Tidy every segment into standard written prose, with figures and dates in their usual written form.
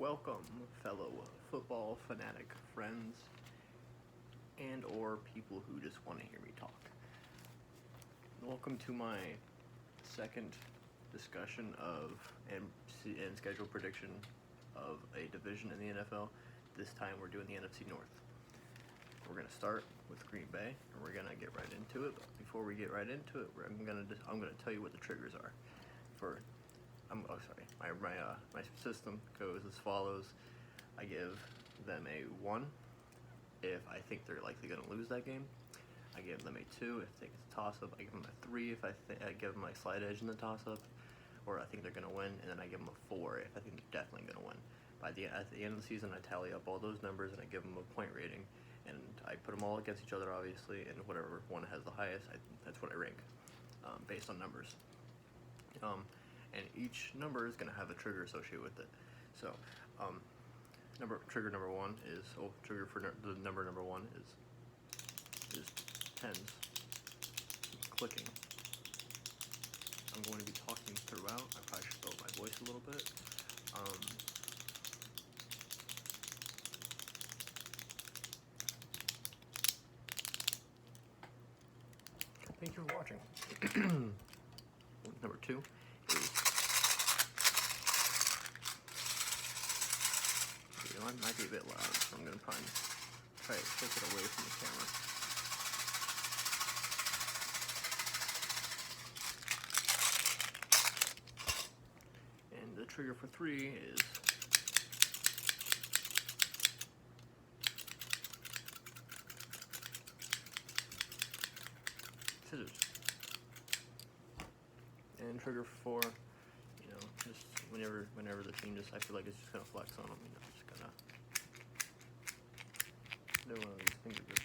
Welcome, fellow football fanatic friends and or people who just want to hear me talk. Welcome to my second discussion of and schedule prediction of a division in the NFL. This time we're doing the NFC North. We're going to start with Green Bay, and we're going to get right into it. But before we get right into it, I'm going to tell you what the triggers are. My system goes as follows. I give them a 1 if I think they're likely going to lose that game. I give them a 2 if I think it's a toss-up. I give them a 3 if I give them my slight edge in the toss-up, or I think they're going to win, and then I give them a 4 if I think they're definitely going to win. At the end of the season, I tally up all those numbers and I give them a point rating, and I put them all against each other, obviously, and whatever one has the highest, that's what I rank based on numbers. And each number is going to have a trigger associated with it. So, trigger number 1 is the number 1 is tens. Clicking. I'm going to be talking throughout. I probably should lower my voice a little bit. Thank you for watching. Number 2 is, it might be a bit loud, so I'm going to try to take it away from the camera. And the trigger for 3 is scissors. And trigger 4, just whenever the team I feel like it's just gonna flex on them, just gonna do one of these finger grips.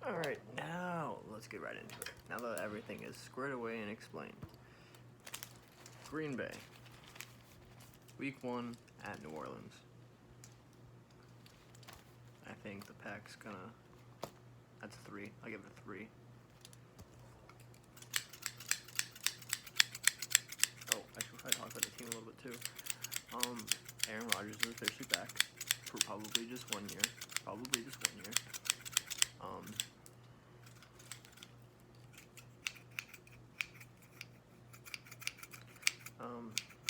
Alright, now let's get right into it. Now that everything is squared away and explained. Green Bay. Week 1 at New Orleans. I think the Pack's that's 3. I'll give it a 3. Oh, I should probably talk about the team a little bit too. Aaron Rodgers is officially back for probably just 1 year.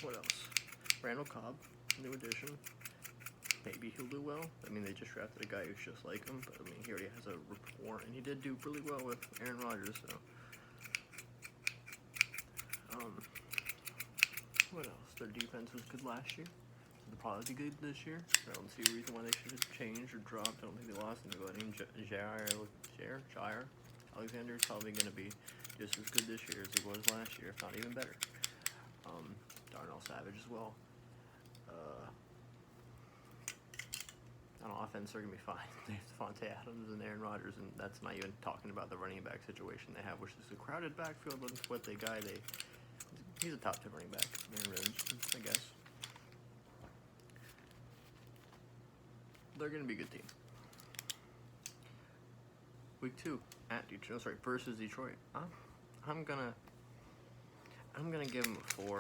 What else? Randall Cobb, new addition. Maybe he'll do well. They just drafted a guy who's just like him, but he already has a rapport, and he did do really well with Aaron Rodgers, so. What else? Their defense was good last year. They'll probably be good this year. I don't see a reason why they should have changed or dropped. I don't think they lost anybody. Jair Alexander is probably going to be just as good this year as he was last year, if not even better. Darnell Savage as well. On offense, they're going to be fine. They have Devontae Adams and Aaron Rodgers, and that's not even talking about the running back situation they have, which is a crowded backfield. But what they guy, he's a top 10 running back. Aaron Rodgers, I guess. They're going to be a good team. Week 2 at Detroit. Versus Detroit. I'm gonna give them a 4.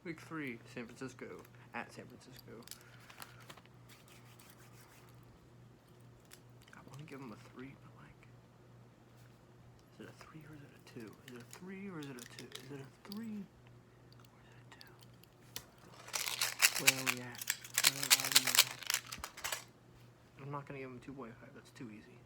Week 3, San Francisco, at San Francisco. I want to give them a 3, but is it a 3 or is it a 2? Is it a 3 or is it a 2? Is it a 3 or is it a 2? Where are we at? I'm not going to give them 2.5, that's too easy.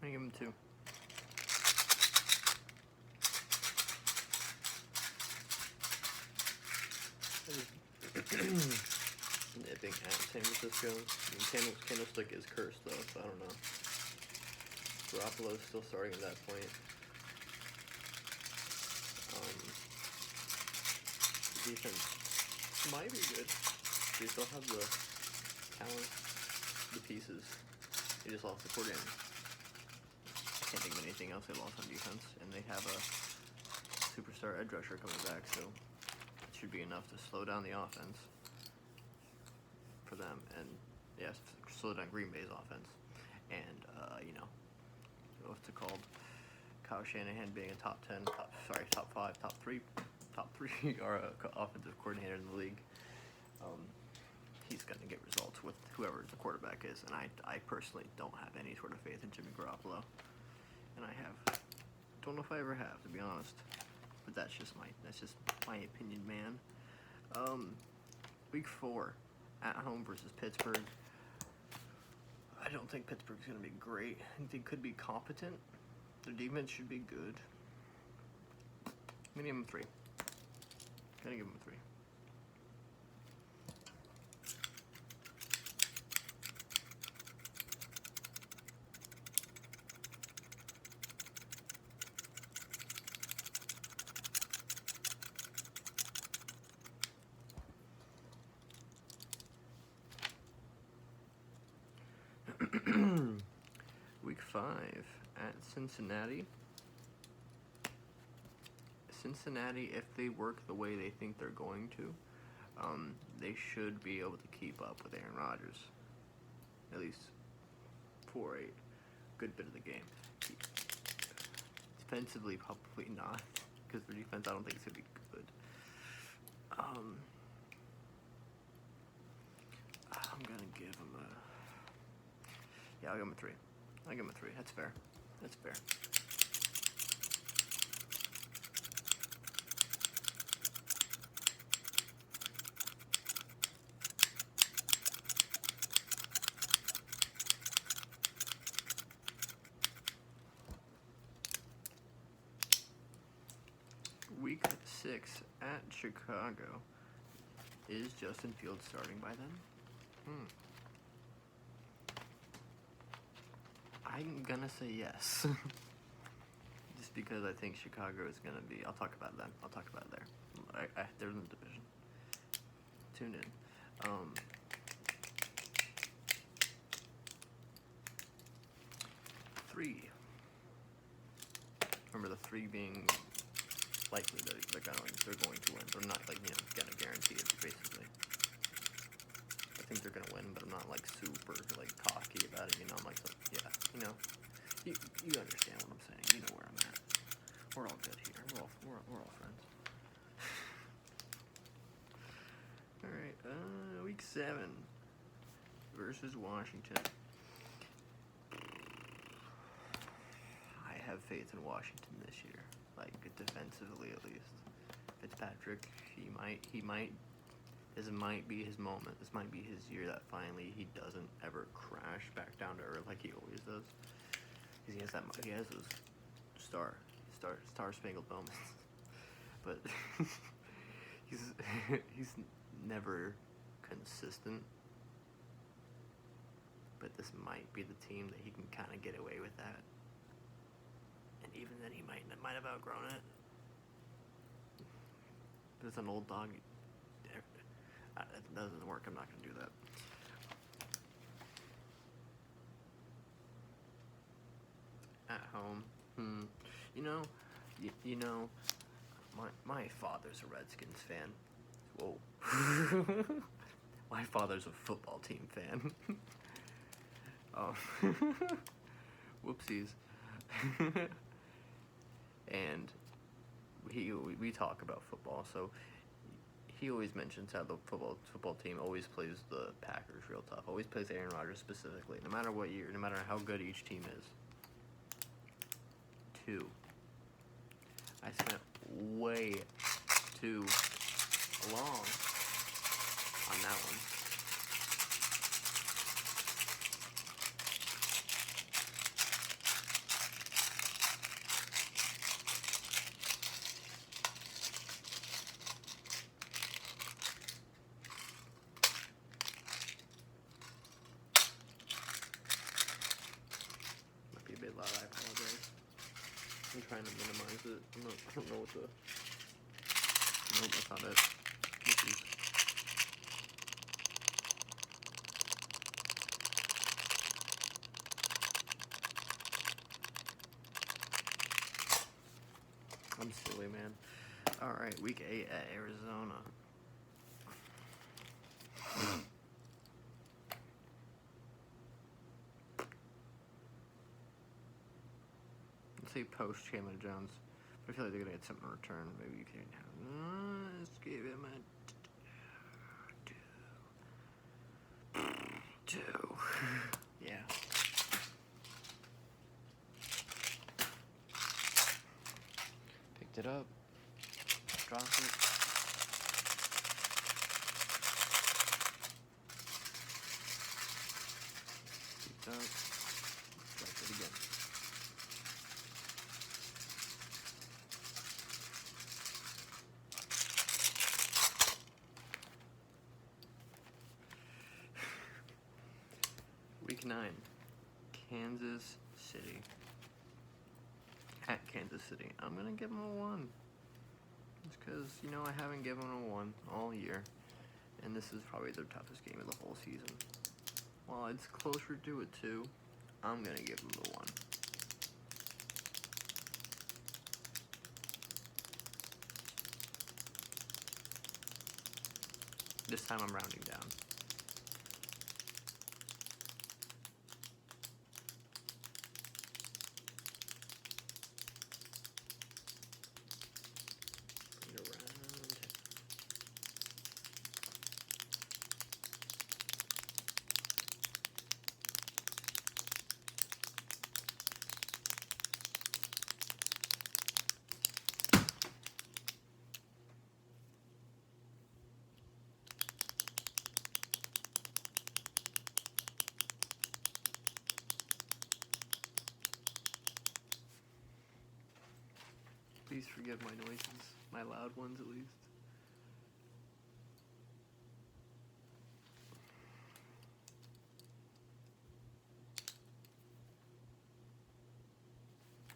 I'm going to give them 2. San Francisco. I mean, Candlestick is cursed though, so I don't know. Garoppolo's still starting at that point. Defense might be good. They still have the talent, the pieces. They just lost the coordinator. I can't think of anything else they lost on defense, and they have a superstar edge rusher coming back, so it should be enough to slow down the offense for them, and yes, slow down Green Bay's offense, and what's it called? Kyle Shanahan being a top 5, top 3 or offensive coordinator in the league. He's going to get results with whoever the quarterback is, and I personally don't have any sort of faith in Jimmy Garoppolo, and don't know if I ever have, to be honest, but that's just my opinion, man. Week 4, at home versus Pittsburgh. I don't think Pittsburgh's going to be great. I think they could be competent. Their defense should be good. I'm going to give them 3. Gotta give them a 3. Week 5 at Cincinnati. Cincinnati, if they work the way they think they're going to, they should be able to keep up with Aaron Rodgers, at least for a good bit of the game. Defensively, probably not, because their defense I don't think is going to be good. I'm going to give them I'll give them a 3. I'll give them a 3. That's fair. That's fair. Week 6 at Chicago. Is Justin Fields starting by then? I'm gonna say yes. Just because I think Chicago is gonna be. I'll talk about that. I'll talk about it there. They're in the division. Tune in. 3. Remember the 3 being likely that they're going to win. They're not gonna guarantee it basically. I think they're gonna win, but I'm not super cocky about it. I'm you understand what I'm saying. You know where I'm at. We're all good here. We're all friends. All right. Week 7 versus Washington. I have faith in Washington this year. Defensively at least. Fitzpatrick, he might. This might be his moment. This might be his year that finally he doesn't ever crash back down to earth like he always does. Because he has those star-spangled moments, but he's never consistent. But this might be the team that he can kind of get away with that. And even then, he might have outgrown it. But it's an old dog. It doesn't work. I'm not going to do that. At home, my father's a Redskins fan. Whoa. My father's a football team fan. Whoopsies. And we talk about football, so he always mentions how the football team always plays the Packers real tough. Always plays Aaron Rodgers specifically, no matter what year, no matter how good each team is. 2. I spent way too long on that one. I'm trying to minimize it. I don't know what the... Nope, that's not it. I'm silly, man. Alright, week 8 at Arizona. Let's say post Chandler Jones. But I feel like they're gonna get something in return. Maybe you can have. Let's give him a 2. Yeah. Picked it up. Dropped it. Picked up. Dropped it again. Week 9, Kansas City. At Kansas City. I'm going to give them a 1. It's because, you know, I haven't given them a 1 all year. And this is probably their toughest game of the whole season. While it's closer to a 2, I'm going to give them the 1. This time I'm rounding down. Please forgive my noises, my loud ones at least.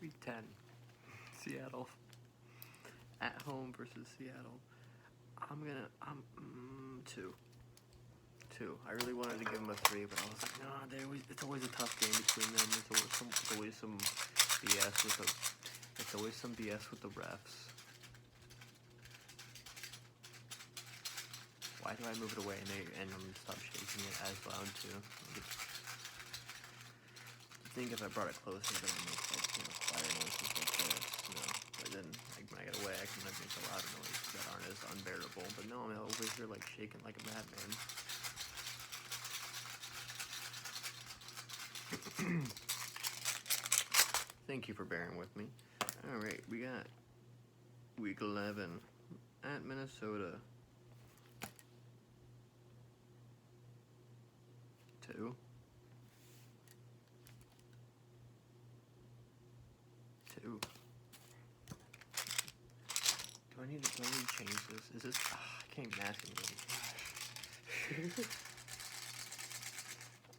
Week 10, Seattle. At home versus Seattle. I'm 2. 2. I really wanted to give them a 3, but I was like, nah, it's always a tough game between them. It's always some BS with the... It's always some BS with the refs. Why do I move it away and I'm gonna stop shaking it as loud too? I think if I brought it closer, then I'd make like, you know, quieter noises like this, you know. But then like, when I get away, I can like make a louder noises that aren't as unbearable. But no, I'm over here like shaking like a madman. Thank you for bearing with me. Alright, we got week 11 at Minnesota. 2. 2. Do I need to change this? Is this... I can't even ask anybody.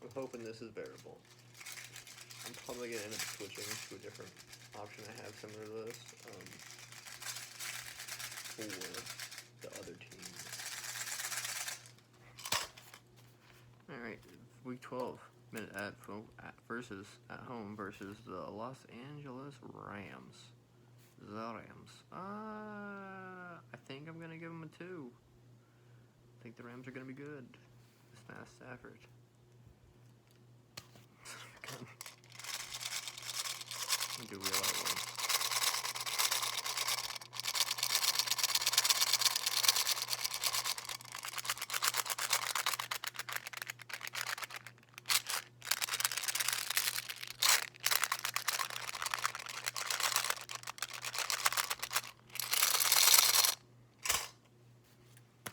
I'm hoping this is bearable. I'm probably going to end up switching to a different option I have similar to this for the other team. Alright, week 12, at home versus the Los Angeles Rams. I think I'm going to give them a 2. I think the Rams are going to be good. This Matt Stafford. Do real outward.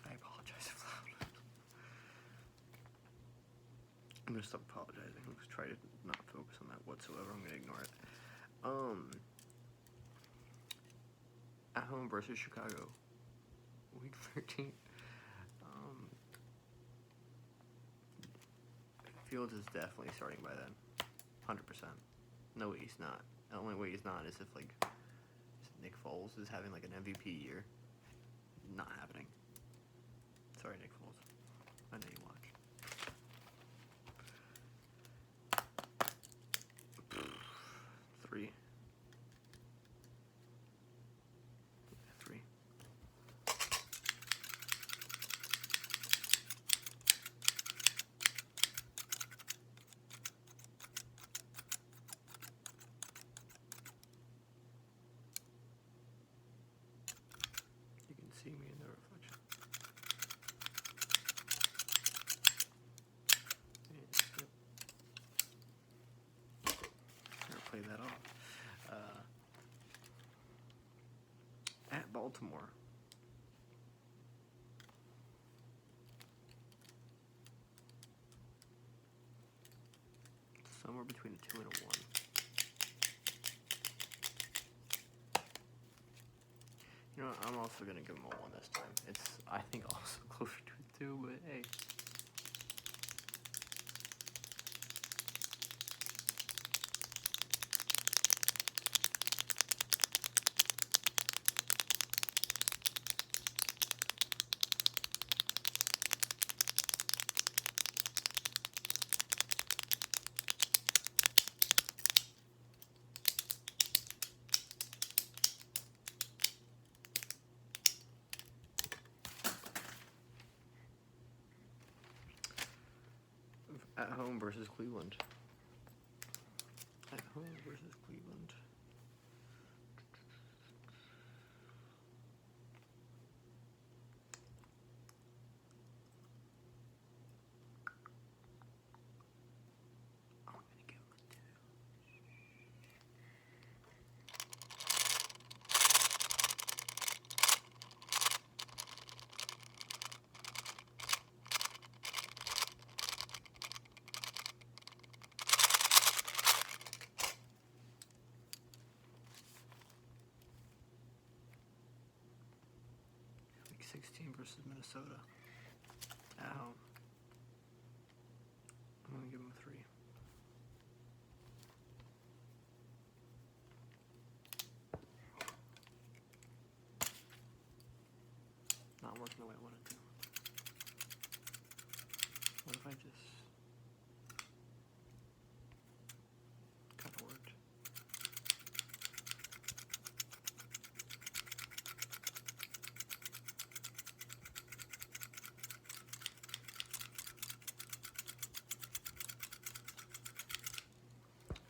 I apologize if loud. I'm gonna stop apologizing. I'm just trying to not focus on that whatsoever. I'm gonna ignore it. At home versus Chicago. Week 13. Fields is definitely starting by then. 100%. No, he's not. The only way he's not is if like Nick Foles is having like an MVP year. Not happening. Sorry, Nick Foles. I know you watch. Three. You can see me in the reflection. Never play that off. At Baltimore. Somewhere between a 2 and a 1. You know what, I'm also going to give him a 1 this time. It's, I think, also closer to a 2, but hey. At home versus Cleveland. At home versus Cleveland. I'm gonna give him a 2. Week 16 versus Minnesota. At home. I'm gonna give him a 3. Not working the way I wanted to. What if I just kind of worked?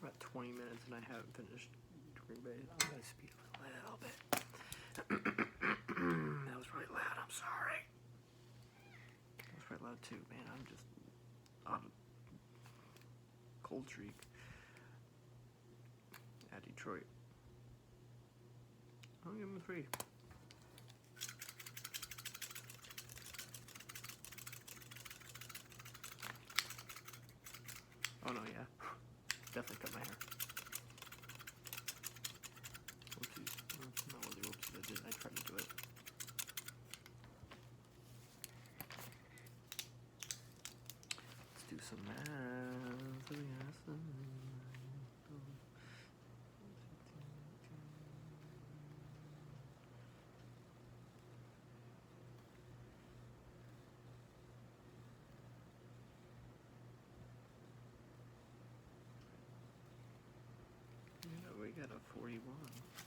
About 20 minutes and I haven't finished Green Bay. I'm gonna speed up a little bit. That was really loud. I'm sorry. That was really loud too, man. I'm just on a cold streak at Detroit. I'll give him a 3. Oh no, yeah. Definitely cut my hair. Whoopsies. Not really whoopsies. I tried to do it. Let's do some math. We got a 41.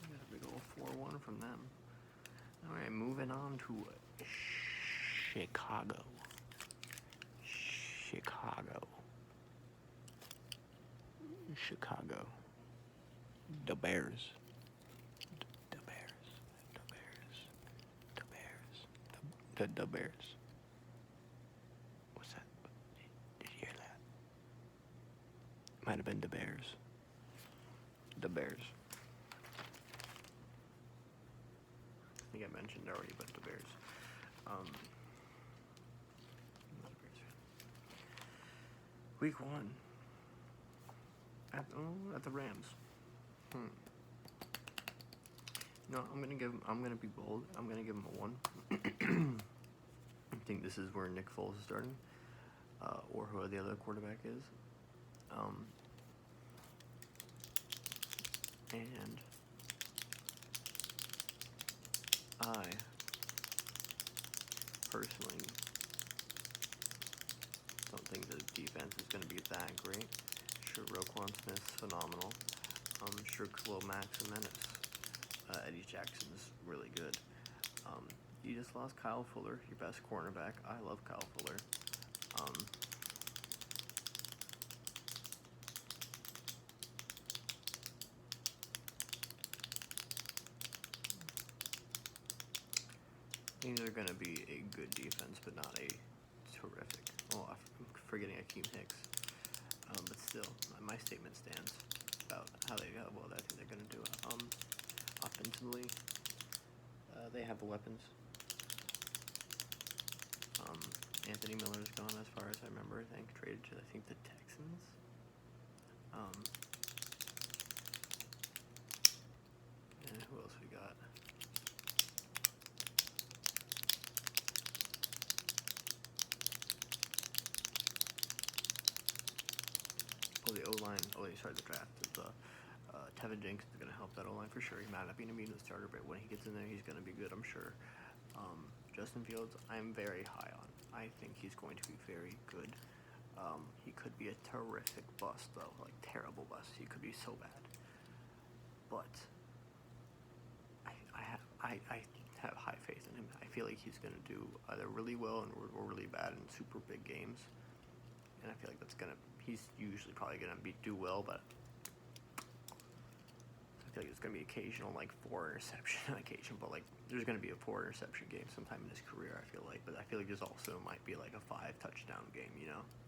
We got a big old 4-1 from them. Alright, moving on to Chicago. Chicago. The Bears. The Bears. What's that? Did you hear that? Might have been the Bears. The Bears. I think I mentioned already, but the Bears. I'm not a Bears fan. Week 1. At the Rams. No, I'm gonna be bold. I'm gonna give him a 1. I think this is where Nick Foles is starting, or who the other quarterback is. And I personally don't think the defense is going to be that great. Sure, Roquan Smith's phenomenal. Sure, Khalil Mack's a menace. Eddie Jackson's really good. You just lost Kyle Fuller, your best cornerback. I love Kyle Fuller. These are going to be a good defense, but not a terrific. Oh, I'm forgetting Akeem Hicks. But still, my statement stands about how well I think they're going to do. Offensively, they have the weapons. Anthony Miller's gone, as far as I remember. I think traded to the Texans. And who else we got? Oh, the O-line. Oh, they started the draft. Tevin Jenkins is going to help that O-line for sure. He might not be an immediate starter, but when he gets in there, he's going to be good, I'm sure. Justin Fields, I'm very high on. I think he's going to be very good. He could be a terrific bust, though, like terrible bust. He could be so bad. But I have high faith in him. I feel like he's going to do either really well or really bad in super big games. And I feel like he's usually probably going to do well, but I feel like it's going to be occasional, like 4 interception occasion, but like there's going to be a 4 interception game sometime in his career, I feel like. But I feel like there's also might be like a 5 touchdown game,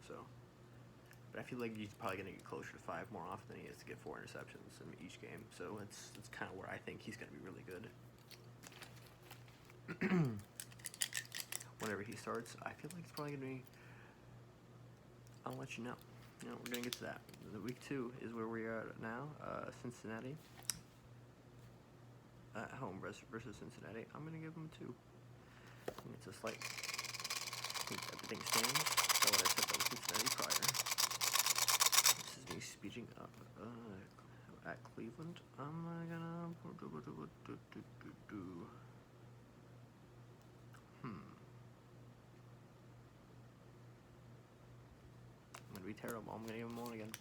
so. But I feel like he's probably going to get closer to 5 more often than he is to get 4 interceptions in each game. So it's kind of where I think he's going to be really good. Whenever he starts, I feel like it's probably going to be. I'll let you know. We're going to get to that. The week 2 is where we are at now. Cincinnati. At home versus Cincinnati. I'm going to give them 2. I think it's a slight. I think everything stands. So what I said about Cincinnati prior. This is me speeding up. At Cleveland. I'm going to. I'm going to be terrible. I'm going to give them 1 again.